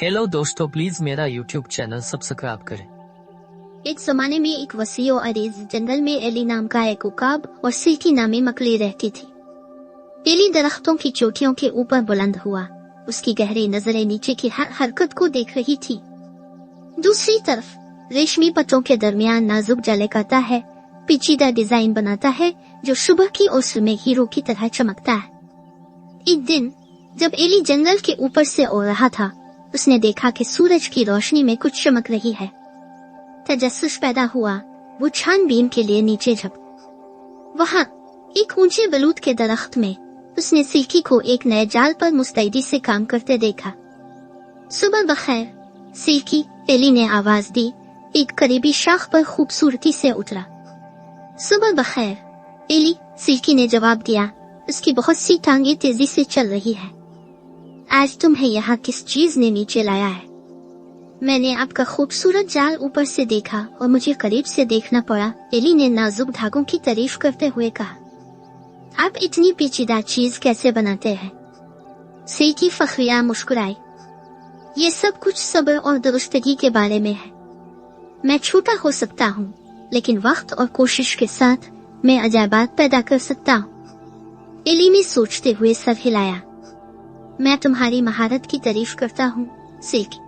Hello दोस्तों, please मेरा YouTube channel subscribe करें। एक जमाने में एक वसी और अरीज जंगल में एली नाम का एक उकाब और सिल्की नामी मकली रहती थी। एली दरख्तों की चोटियों के ऊपर बुलंद हुआ, उसकी गहरी नजरें नीचे की हर हरकत को देख रही थी। दूसरी तरफ रेशमी पत्तों के दरमियान नाजुक जाले काता है, पेचीदा डिजाइन बनाता है जो सुबह की ओस में हीरो की तरह चमकता है। एक दिन जब एली जंगल के ऊपर से उड़ रहा था, उसने देखा कि सूरज की रोशनी में कुछ चमक रही है। तजस्सुस पैदा हुआ, वो छानबीन के लिए नीचे झपका। वहाँ एक ऊंचे बलूत के दरख्त में उसने सिल्की को एक नए जाल पर मुस्तैदी से काम करते देखा। सुबह बखैर सिल्की, एली ने आवाज दी। एक करीबी शाख पर खूबसूरती से उतरा। सुबह बखैर एली, सिल्की ने जवाब दिया। उसकी बहुत सी टांगे तेजी से चल रही है। आज तुम्हें यहाँ किस चीज ने नीचे लाया है? मैंने आपका खूबसूरत जाल ऊपर से देखा और मुझे करीब से देखना पड़ा, एली ने नाजुक धागों की तारीफ करते हुए कहा। आप इतनी पेचीदा चीज कैसे बनाते हैं? सिल्की फखरिया मुस्कुराई। ये सब कुछ सब्र और दुरुस्तगी के बारे में है। मैं छोटा हो सकता हूँ, लेकिन वक्त और कोशिश के साथ मैं अजायबात पैदा कर सकता हूँ। एली ने सोचते हुए सर हिलाया। मैं तुम्हारी महारत की तारीफ करता हूँ सिल्की,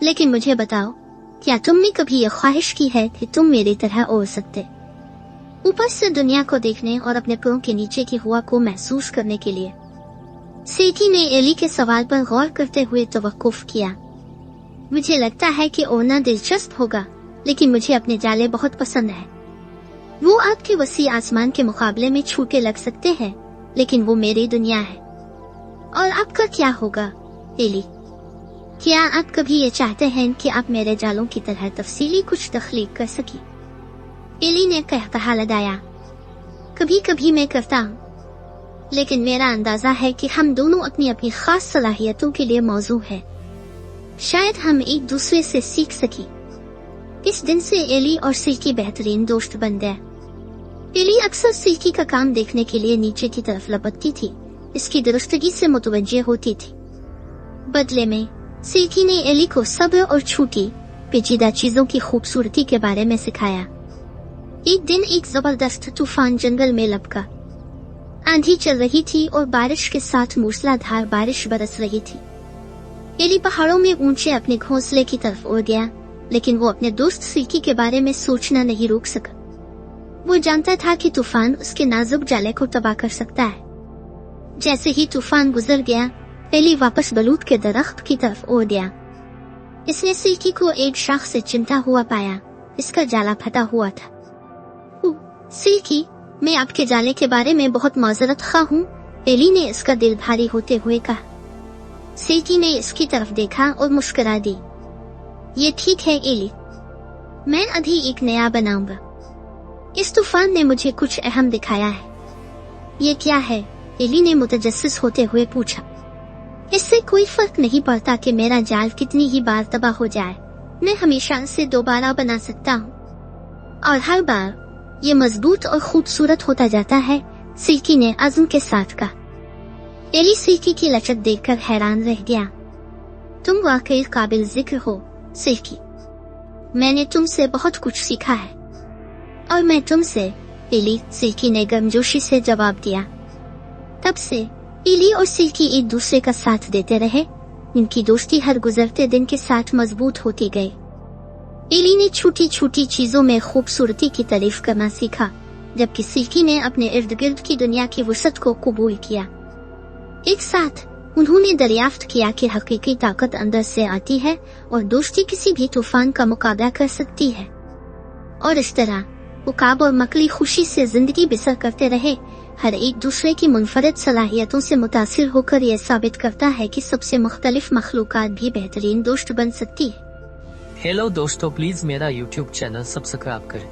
लेकिन मुझे बताओ, क्या तुमने कभी ये ख्वाहिश की है कि तुम मेरी तरह उड़ सकते, ऊपर से दुनिया को देखने और अपने पैरों के नीचे की हवा को महसूस करने के लिए? सिल्की ने एली के सवाल पर गौर करते हुए तवक्कुफ किया। मुझे लगता है कि उड़ना दिलचस्प होगा, लेकिन मुझे अपने जाले बहुत पसंद है। वो आपके वसी आसमान के मुकाबले में छोटे लग सकते हैं, लेकिन वो मेरी दुनिया है। और आपका क्या होगा एली? क्या आप कभी ये चाहते हैं कि आप मेरे जालों की तरह तफसीली कुछ तख्लीक कर सकें? एली ने कहता लगाया। कभी कभी मैं करता हूँ, लेकिन मेरा अंदाजा है कि हम दोनों अपनी अपनी खास सलाहियतों के लिए मौजू है। शायद हम एक दूसरे से सीख सकें। इस दिन से एली और सिल्की बेहतरीन दोस्त बन गए। एली अक्सर सिल्की का काम देखने के लिए नीचे की तरफ लपकती थी, इसकी दुरुस्तगी से मुतवज्जे होती थी। बदले में सिल्की ने एली को सब्र और छोटी पेचीदा चीजों की खूबसूरती के बारे में सिखाया। एक दिन एक जबरदस्त तूफान जंगल में लपका। आंधी चल रही थी और बारिश के साथ मूसलाधार बारिश बरस रही थी। एली पहाड़ों में ऊंचे अपने घोंसले की तरफ उड़ गया, लेकिन वो अपने दोस्त सिल्की के बारे में सोचना नहीं रोक सका। वो जानता था कि तूफान उसके नाजुक जाले को तबाह कर सकता है। जैसे ही तूफान गुजर गया, एली वापस बलूत के दरख्त की तरफ उड़ गया। इसने सिल्की को एक शाख से चिमटा हुआ पाया। इसका जाला फटा हुआ था। सिल्की, मैं आपके जाले के बारे में बहुत माजरत खा हूँ, एली ने इसका दिल भारी होते हुए कहा। सिल्की ने इसकी तरफ देखा और मुस्कुरा दी। ये ठीक है एली, मैं अभी एक नया बनाऊंगा। इस तूफान ने मुझे कुछ अहम दिखाया है। ये क्या है? एली ने मुतजस्सिस होते हुए पूछा। इससे कोई फर्क नहीं पड़ता कि मेरा जाल कितनी ही बार तबाह हो जाए, मैं हमेशा इसे दोबारा बना सकता हूँ, और हर बार ये मजबूत और खूबसूरत होता जाता है, सिल्की ने अज़्म के साथ कहा। एली सिल्की की लचक देखकर हैरान रह गया। तुम वाकई काबिल जिक्र हो सिल्की, मैंने तुमसे बहुत कुछ सीखा है। और मैं तुमसे, एली, सिल्की ने गर्मजोशी से जवाब दिया। तब से एली और सिल्की एक दूसरे का साथ देते रहे। इनकी दोस्ती हर गुजरते दिन के साथ मजबूत होती गई। एली ने छोटी छोटी चीजों में खूबसूरती की तारीफ करना सीखा, जबकि सिल्की ने अपने इर्द गिर्द की दुनिया की वसअत को कबूल किया। एक साथ उन्होंने दरियाफ्त किया कि हकीकी ताकत अंदर से आती है और दोस्ती किसी भी तूफान का मुकाबला कर सकती है। और इस तरह उकाब और मकली खुशी से जिंदगी बसर करते रहे, हर एक दूसरे की मुनफरद सलाहियतों से मुतासिर होकर यह साबित करता है कि सबसे मुख्तलिफ मखलूकात भी बेहतरीन दोस्त बन सकती है। हेलो दोस्तों, प्लीज मेरा यूट्यूब चैनल सब्सक्राइब करें।